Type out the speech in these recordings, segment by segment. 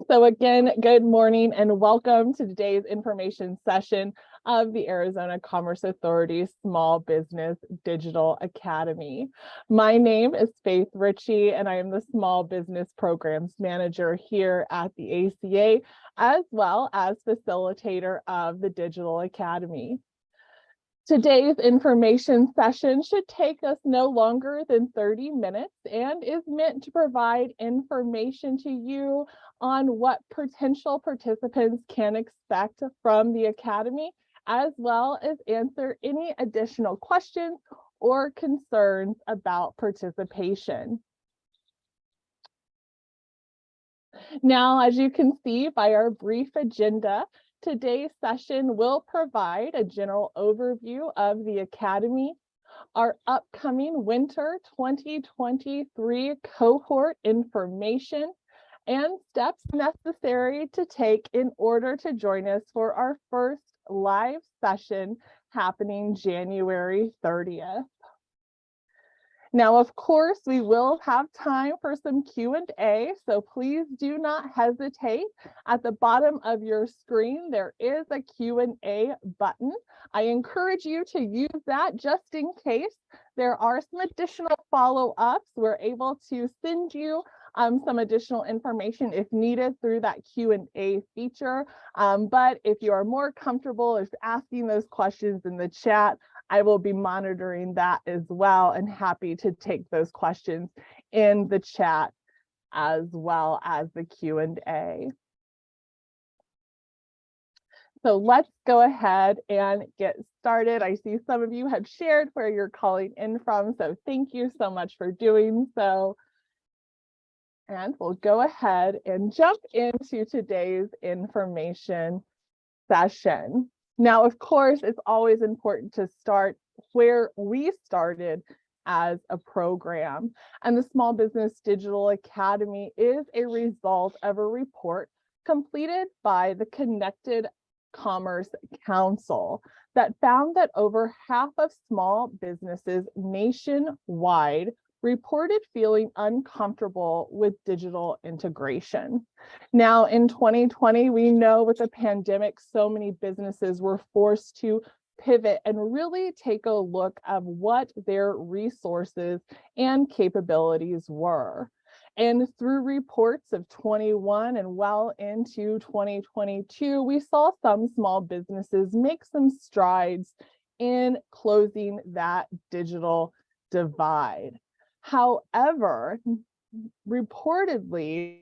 So again, good morning and welcome to today's information session of the Arizona Commerce Authority Small Business Digital Academy. My name is Faith Ritchie, and I am the Small Business Programs Manager here at the ACA, as well as facilitator of the Digital Academy. Today's information session should take us no longer than 30 minutes and is meant to provide information to you on what potential participants can expect from the Academy, as well as answer any additional questions or concerns about participation. Now, as you can see by our brief agenda, today's session will provide a general overview of the Academy, our upcoming winter 2023 cohort information, and steps necessary to take in order to join us for our first live session happening January 30th. Now, of course, we will have time for some Q&A, so please do not hesitate. At the bottom of your screen, there is a Q&A button. I encourage you to use that just in case there are some additional follow-ups. We're able to send you some additional information if needed through that Q&A feature. But if you are more comfortable with asking those questions in the chat, I will be monitoring that as well and happy to take those questions in the chat as well as the Q&A. So let's go ahead and get started. I see some of you have shared where you're calling in from, so thank you so much for doing so. And we'll go ahead and jump into today's information session. Now, of course, it's always important to start where we started as a program. And the Small Business Digital Academy is a result of a report completed by the Connected Commerce Council that found that over half of small businesses nationwide reported feeling uncomfortable with digital integration. Now, in 2020, we know with the pandemic, so many businesses were forced to pivot and really take a look at what their resources and capabilities were. And through reports of 21 and well into 2022, we saw some small businesses make some strides in closing that digital divide. However, reportedly,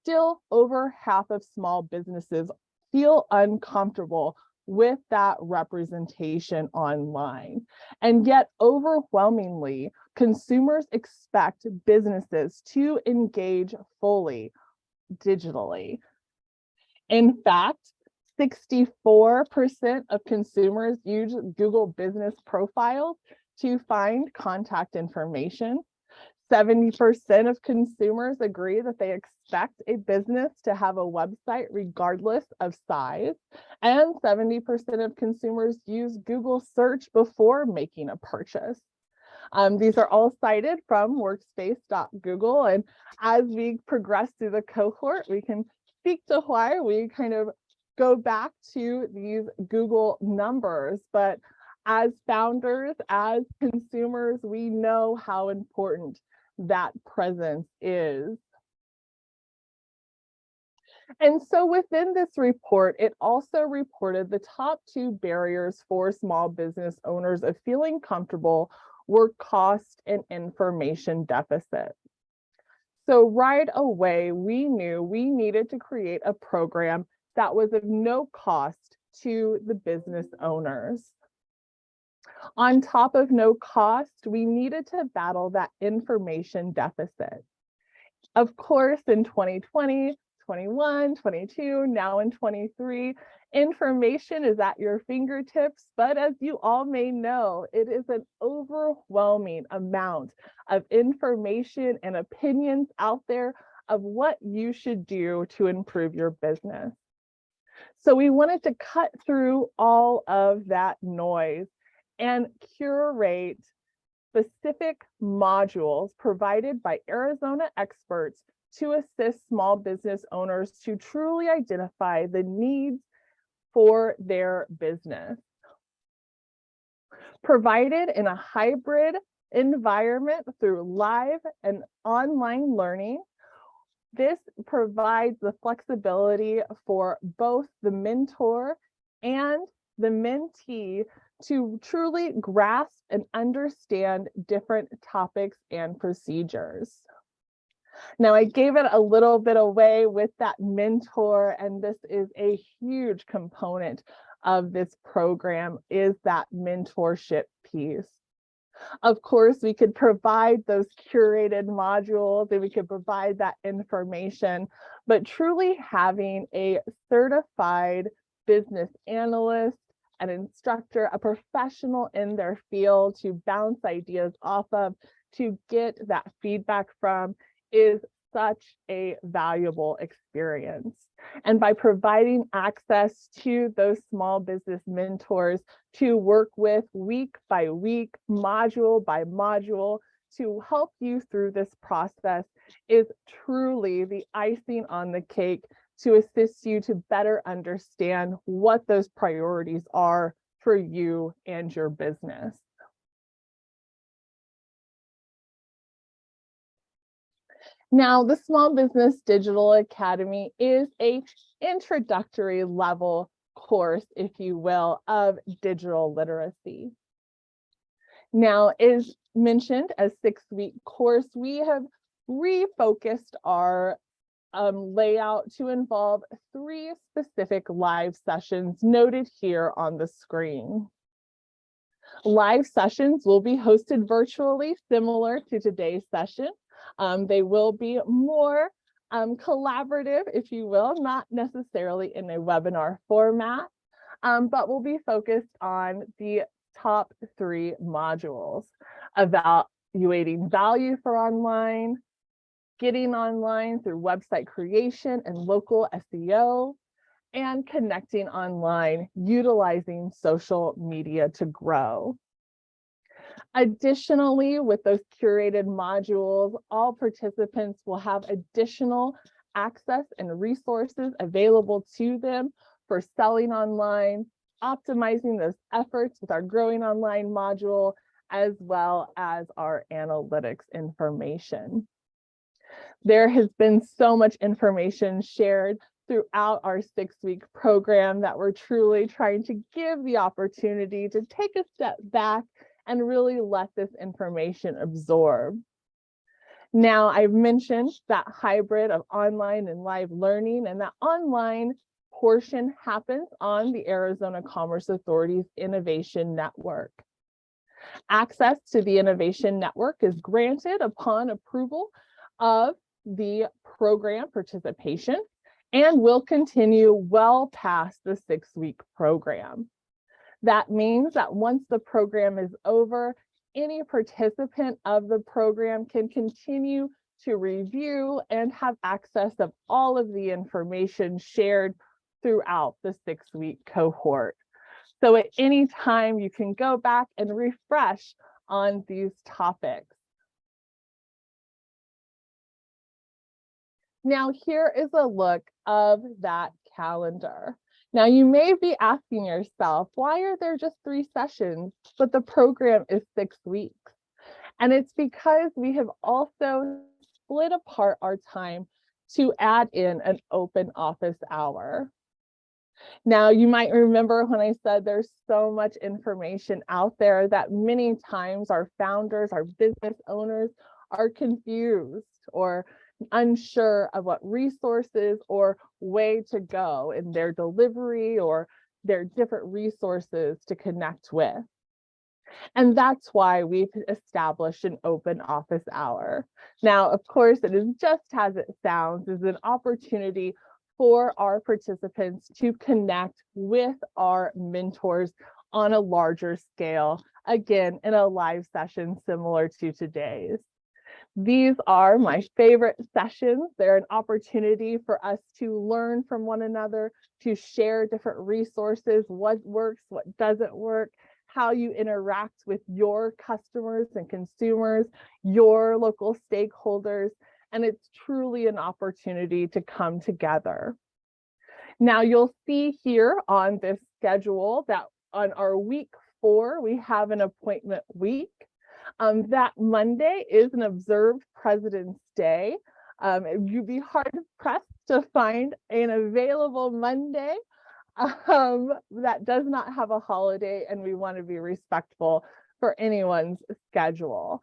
still over half of small businesses feel uncomfortable with that representation online. And yet, overwhelmingly, consumers expect businesses to engage fully digitally. In fact, 64% of consumers use Google business profiles to find contact information. 70% of consumers agree that they expect a business to have a website regardless of size. And 70% of consumers use Google search before making a purchase. These are all cited from workspace.google. And as we progress through the cohort, we can speak to why we kind of go back to these Google numbers. But as founders, as consumers, we know how important that presence is. And so within this report, it also reported the top 2 barriers for small business owners of feeling comfortable were cost and information deficit. So right away, we knew we needed to create a program that was of no cost to the business owners. On top of no cost, we needed to battle that information deficit. Of course, in 2020, 21, 22, now in 23, information is at your fingertips, but as you all may know, it is an overwhelming amount of information and opinions out there of what you should do to improve your business. So we wanted to cut through all of that noise and curate specific modules provided by Arizona experts to assist small business owners to truly identify the needs for their business. Provided in a hybrid environment through live and online learning, this provides the flexibility for both the mentor and the mentee to truly grasp and understand different topics and procedures. Now, I gave it a little bit away with that mentor, and this is a huge component of this program, is that mentorship piece. Of course, we could provide those curated modules and we could provide that information, but truly having a certified business analyst, an instructor, a professional in their field to bounce ideas off of, to get that feedback from, is such a valuable experience. And by providing access to those small business mentors to work with week by week, module by module, to help you through this process is truly the icing on the cake to assist you to better understand what those priorities are for you and your business. Now, the Small Business Digital Academy is an introductory level course, if you will, of digital literacy. Now, as mentioned, a 6-week course, we have refocused our layout to involve 3 specific live sessions noted here on the screen. Live sessions will be hosted virtually, similar to today's session. They will be more collaborative, if you will, not necessarily in a webinar format, but will be focused on the top 3 modules: evaluating value for online, getting online through website creation and local SEO, and connecting online, utilizing social media to grow. Additionally, with those curated modules, all participants will have additional access and resources available to them for selling online, optimizing those efforts with our growing online module, as well as our analytics information. There has been so much information shared throughout our 6-week program that we're truly trying to give the opportunity to take a step back and really let this information absorb. Now, I've mentioned that hybrid of online and live learning, and that online portion happens on the Arizona Commerce Authority's Innovation Network. Access to the Innovation Network is granted upon approval of the program participation and will continue well past the 6-week program. That means that once the program is over, any participant of the program can continue to review and have access of all of the information shared throughout the 6-week cohort. So at any time, you can go back and refresh on these topics. Now, here is a look of that calendar. Now, you may be asking yourself, why are there just 3 sessions, but the program is 6 weeks? And it's because we have also split apart our time to add in an open office hour. Now, you might remember when I said there's so much information out there that many times our founders, our business owners are confused or unsure of what resources or way to go in their delivery or their different resources to connect with. And that's why we've established an open office hour. Now, of course, it is just as it sounds, is an opportunity for our participants to connect with our mentors on a larger scale, again, in a live session similar to today's. These are my favorite sessions. They're an opportunity for us to learn from one another, to share different resources, what works, what doesn't work, how you interact with your customers and consumers, your local stakeholders, and it's truly an opportunity to come together. Now you'll see here on this schedule that on our week 4, we have an appointment week. That Monday is an observed President's Day. You'd be hard pressed to find an available Monday that does not have a holiday, and we want to be respectful for anyone's schedule.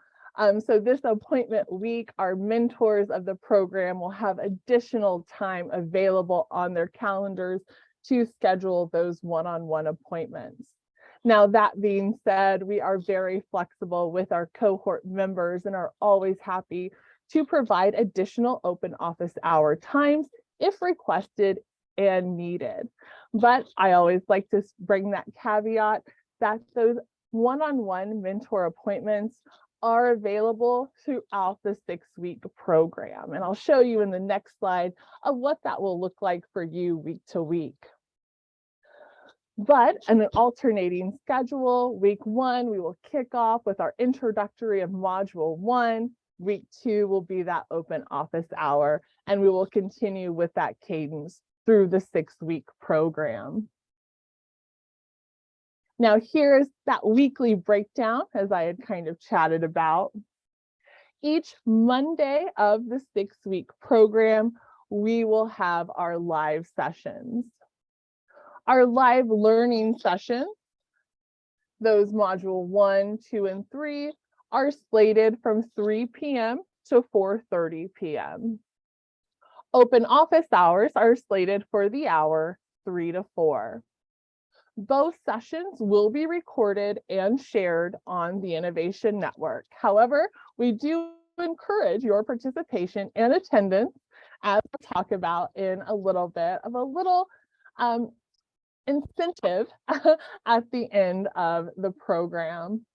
So this appointment week, our mentors of the program will have additional time available on their calendars to schedule those one-on-one appointments. Now, that being said, we are very flexible with our cohort members and are always happy to provide additional open office hour times if requested and needed. But I always like to bring that caveat that those one-on-one mentor appointments are available throughout the 6-week program. And I'll show you in the next slide of what that will look like for you week to week. But in an alternating schedule, week 1, we will kick off with our introductory of module 1. Week 2 will be that open office hour, and we will continue with that cadence through the 6-week program. Now here's that weekly breakdown, as I had kind of chatted about. Each Monday of the 6-week program, we will have our live sessions. Our live learning sessions, those module 1, 2, and 3, are slated from 3 p.m. to 4:30 p.m. Open office hours are slated for the hour 3 to 4. Both sessions will be recorded and shared on the Innovation Network. However, we do encourage your participation and attendance, as we'll talk about in a little bit of a little incentive at the end of the program.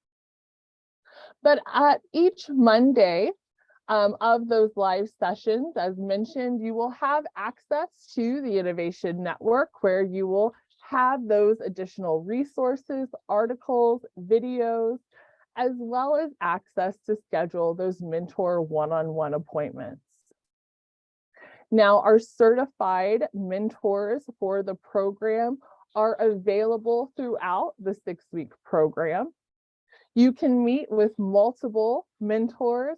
But at each Monday of those live sessions, as mentioned, you will have access to the Innovation Network, where you will have those additional resources, articles, videos, as well as access to schedule those mentor one-on-one appointments. Now, our certified mentors for the program are available throughout the 6-week program. You can meet with multiple mentors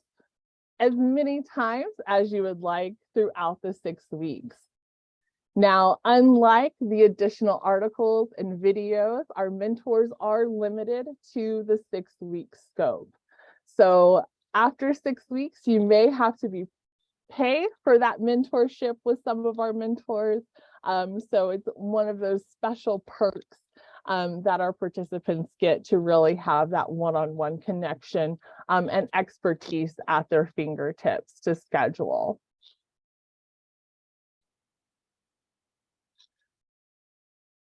as many times as you would like throughout the 6 weeks. Now, unlike the additional articles and videos, our mentors are limited to the 6-week scope. So after 6 weeks, you may have to pay for that mentorship with some of our mentors. So it's one of those special perks that our participants get to really have that one-on-one connection and expertise at their fingertips to schedule.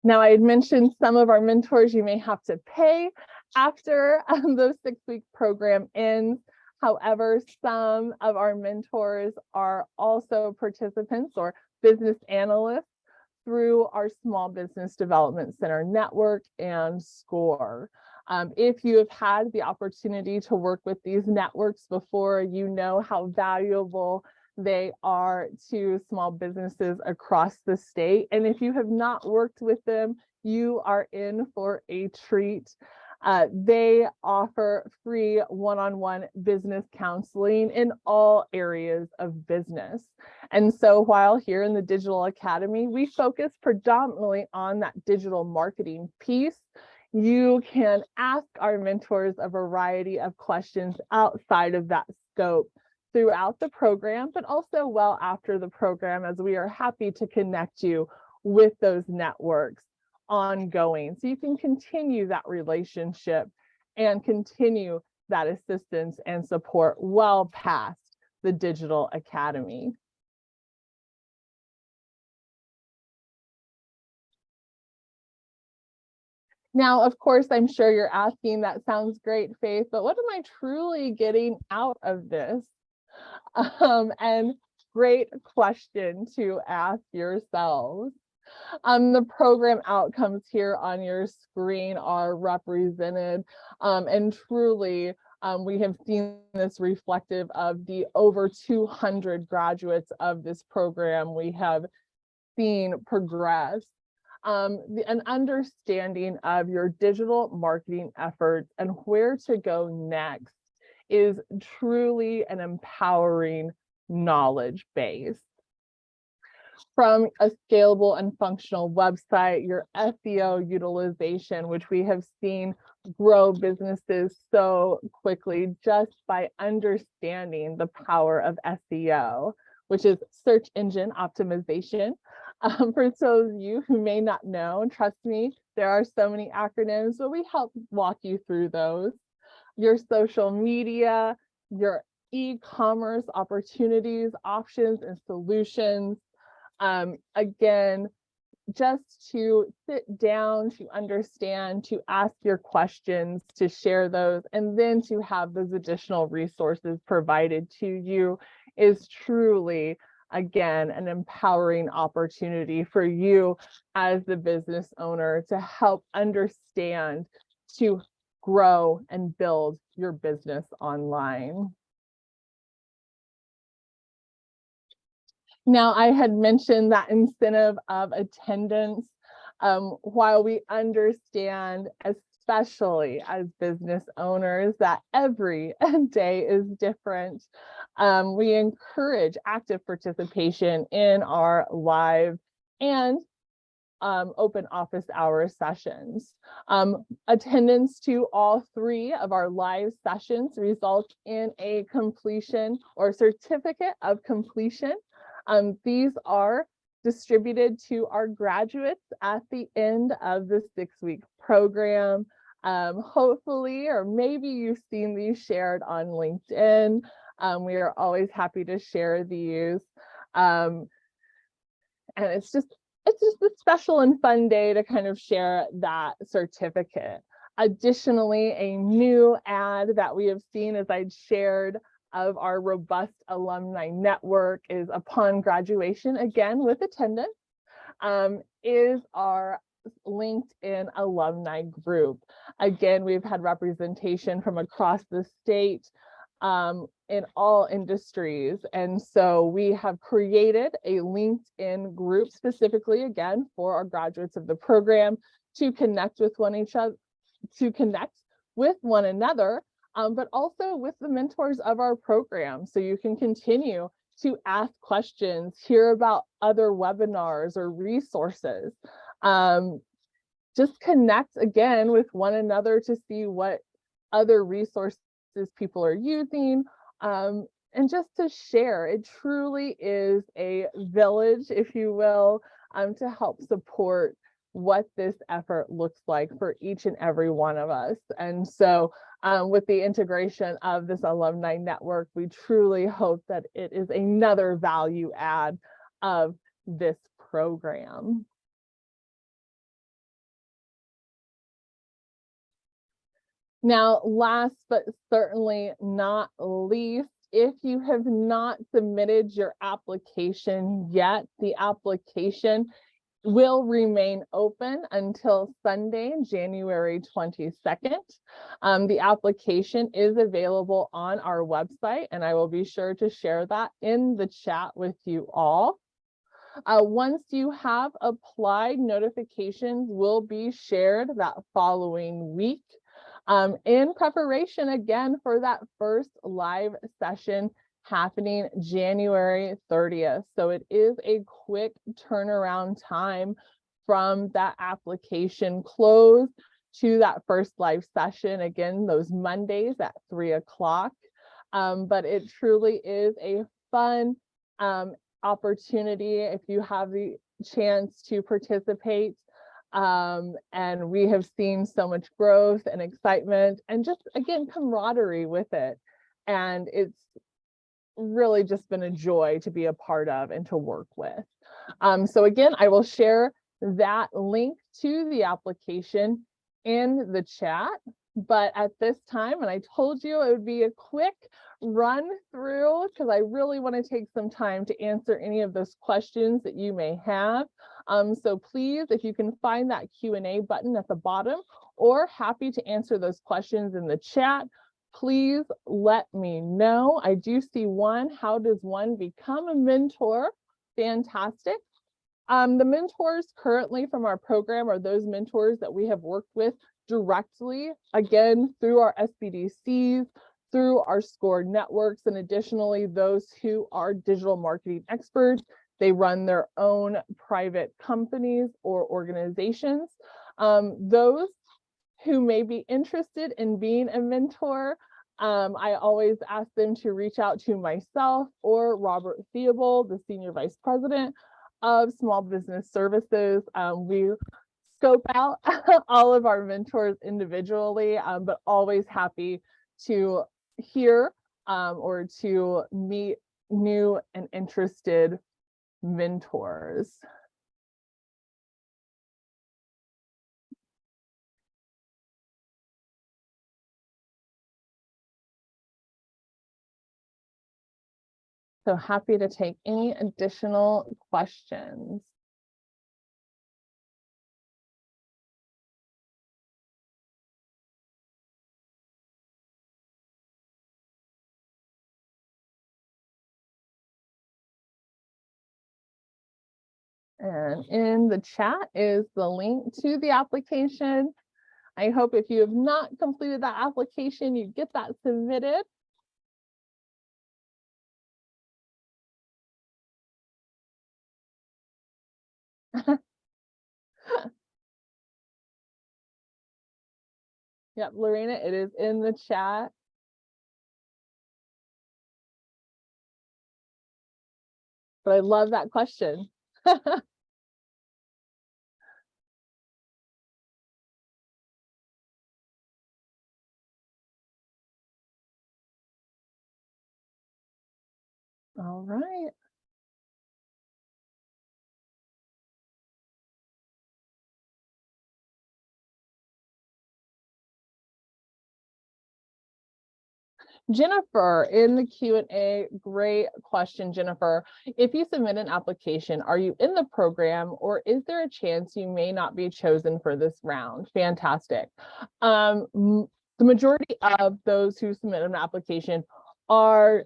Now, I had mentioned some of our mentors you may have to pay after the 6-week program ends. However, some of our mentors are also participants or business analysts through our Small Business Development Center network and SCORE. If you have had the opportunity to work with these networks before, you know how valuable they are to small businesses across the state. And if you have not worked with them, you are in for a treat. They offer free one-on-one business counseling in all areas of business. And so while here in the Digital Academy, we focus predominantly on that digital marketing piece, you can ask our mentors a variety of questions outside of that scope throughout the program, but also well after the program, as we are happy to connect you with those networks ongoing, so you can continue that relationship and continue that assistance and support well past the Digital Academy. Now, of course, I'm sure you're asking, that sounds great, Faith, but what am I truly getting out of this? And great question to ask yourselves. The program outcomes here on your screen are represented, and truly We have seen this reflective of the over 200 graduates of this program we have seen progress. An understanding of your digital marketing efforts and where to go next is truly an empowering knowledge base. From a scalable and functional website, your SEO utilization, which we have seen grow businesses so quickly just by understanding the power of SEO, which is search engine optimization. For those of you who may not know, trust me, there are so many acronyms, but we help walk you through those. Your social media, your e-commerce opportunities, options, and solutions. Again, just to sit down, to understand, to ask your questions, to share those, and then to have those additional resources provided to you is truly, again, an empowering opportunity for you as the business owner to help understand, to grow and build your business online. Now, I had mentioned that incentive of attendance. While we understand, especially as business owners, that every day is different, we encourage active participation in our live and open office hour sessions. Attendance to all 3 of our live sessions result in a completion or certificate of completion. These are distributed to our graduates at the end of the 6-week program. Hopefully, or maybe you've seen these shared on LinkedIn. We are always happy to share these. And it's just a special and fun day to kind of share that certificate. Additionally, a new ad that we have seen, as I'd shared, of our robust alumni network is upon graduation, again with attendance, is our LinkedIn alumni group. Again, we've had representation from across the state in all industries. And so we have created a LinkedIn group specifically, again, for our graduates of the program to connect with one another, but also with the mentors of our program. So you can continue to ask questions, hear about other webinars or resources. Just connect again with one another to see what other resources people are using, and just to share. It truly is a village, if you will, to help support what this effort looks like for each and every one of us. And so with the integration of this alumni network, we truly hope that it is another value add of this program. Now, last but certainly not least, if you have not submitted your application yet, the application will remain open until Sunday, January 22nd. The application is available on our website, and I will be sure to share that in the chat with you all. Once you have applied, notifications will be shared that following week. In preparation again for that first live session happening January 30th. So it is a quick turnaround time from that application close to that first live session. Again, those Mondays at 3 o'clock. But it truly is a fun opportunity if you have the chance to participate. And we have seen so much growth and excitement and just, again, camaraderie with it. And it's really just been a joy to be a part of and to work with. So again, I will share that link to the application in the chat. But at this time, and I told you it would be a quick run through because I really want to take some time to answer any of those questions that you may have. So please, if you can find that Q&A button at the bottom, or happy to answer those questions in the chat, please let me know. I do see one. How does one become a mentor? Fantastic. The mentors currently from our program are those mentors that we have worked with directly, again, through our SBDCs, through our SCORE networks, and additionally, those who are digital marketing experts. They run their own private companies or organizations. Those who may be interested in being a mentor, I always ask them to reach out to myself or Robert Theobald, the Senior Vice President of Small Business Services. We scope out all of our mentors individually, but always happy to hear or to meet new and interested mentors. So happy to take any additional questions. And in the chat is the link to the application. I hope if you have not completed that application, you get that submitted. Yep, Lorena, it is in the chat. But I love that question. All right. Jennifer in the Q&A, great question, Jennifer. If you submit an application, are you in the program or is there a chance you may not be chosen for this round? Fantastic. The majority of those who submit an application are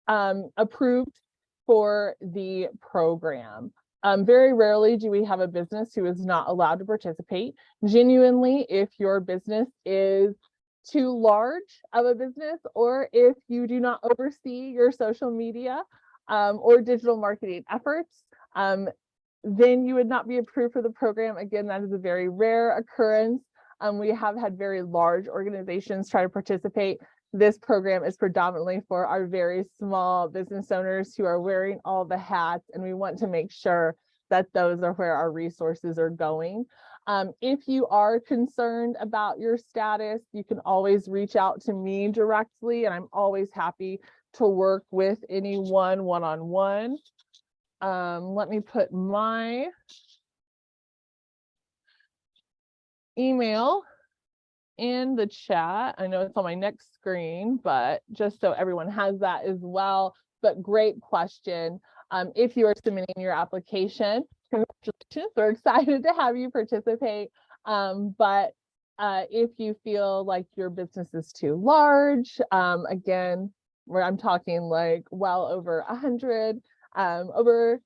approved for the program. Very rarely do we have a business who is not allowed to participate. Genuinely, if your business is too large of a business, or if you do not oversee your social media or digital marketing efforts, then you would not be approved for the program. Again, that is a very rare occurrence. We have had very large organizations try to participate. This program is predominantly for our very small business owners who are wearing all the hats, and we want to make sure that those are where our resources are going. If you are concerned about your status, you can always reach out to me directly, and I'm always happy to work with anyone one-on-one. Let me put my email in the chat. I know it's on my next screen, but just so everyone has that as well. But great question. If you are submitting your application, congratulations, we're excited to have you participate. But if you feel like your business is too large, again, where I'm talking like well over 100, over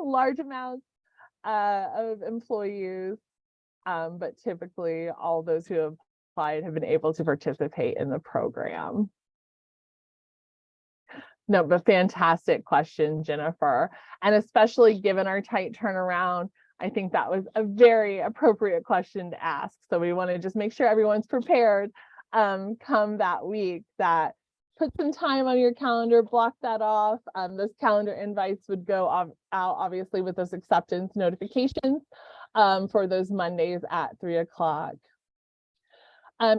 large amounts of employees, but typically all those who have applied have been able to participate in the program. No, but fantastic question, Jennifer. And especially given our tight turnaround, I think that was a very appropriate question to ask. So we want to just make sure everyone's prepared come that week, that put some time on your calendar, block that off. Those calendar invites would go out obviously with those acceptance notifications for those Mondays at 3 o'clock.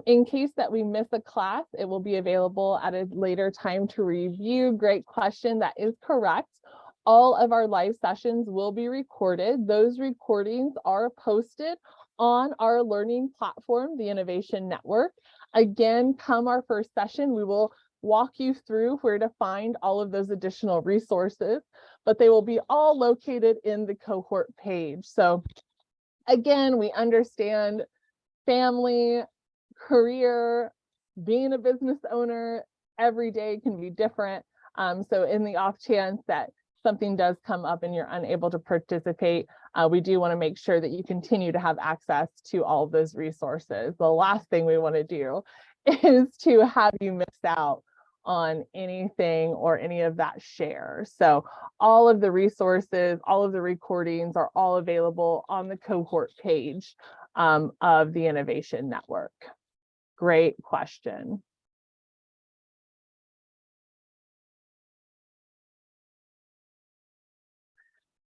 In case that we miss a class, it will be available at a later time to review. Great question. That is correct. All of our live sessions will be recorded. Those recordings are posted on our learning platform, the Innovation Network. Again, come our first session, we will walk you through where to find all of those additional resources, but they will be all located in the cohort page. So again, we understand family, career, being a business owner, every day can be different. So in the off chance that something does come up and you're unable to participate, we do want to make sure that you continue to have access to all of those resources. The last thing we want to do is to have you miss out on anything or any of that share. So all of the resources, all of the recordings are all available on the cohort page of the Innovation Network. Great question.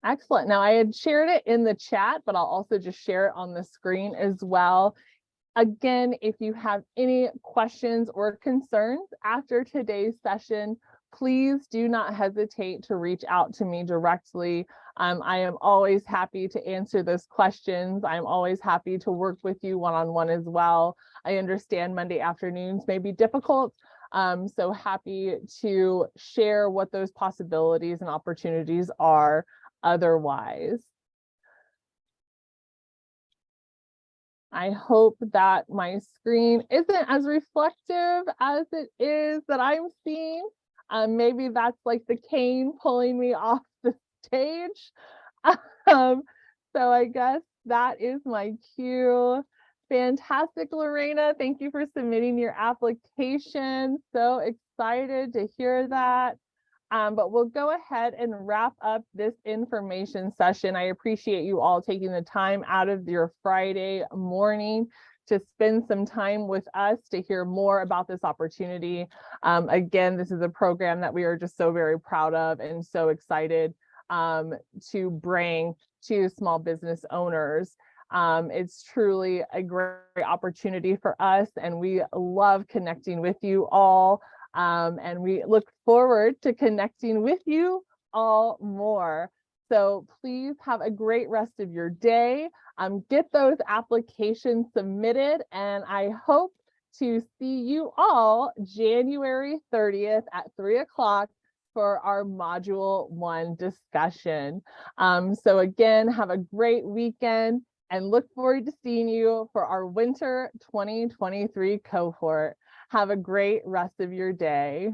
Excellent. Now I had shared it in the chat, but I'll also just share it on the screen as well. Again, if you have any questions or concerns after today's session, please do not hesitate to reach out to me directly. I am always happy to answer those questions. I'm always happy to work with you one-on-one as well. I understand Monday afternoons may be difficult, so happy to share what those possibilities and opportunities are otherwise. I hope that my screen isn't as reflective as it is that I'm seeing. Maybe that's like the cane pulling me off the stage. So I guess that is my cue. Fantastic, Lorena. Thank you for submitting your application. So excited to hear that. But we'll go ahead and wrap up this information session. I appreciate you all taking the time out of your Friday morning to spend some time with us to hear more about this opportunity. Again, this is a program that we are just so very proud of and so excited to bring to small business owners. It's truly a great opportunity for us, and we love connecting with you all. And we look forward to connecting with you all more. So please have a great rest of your day. Get those applications submitted, and I hope to see you all January 30th at 3 o'clock for our Module 1 discussion. So again, have a great weekend and look forward to seeing you for our Winter 2023 cohort. Have a great rest of your day.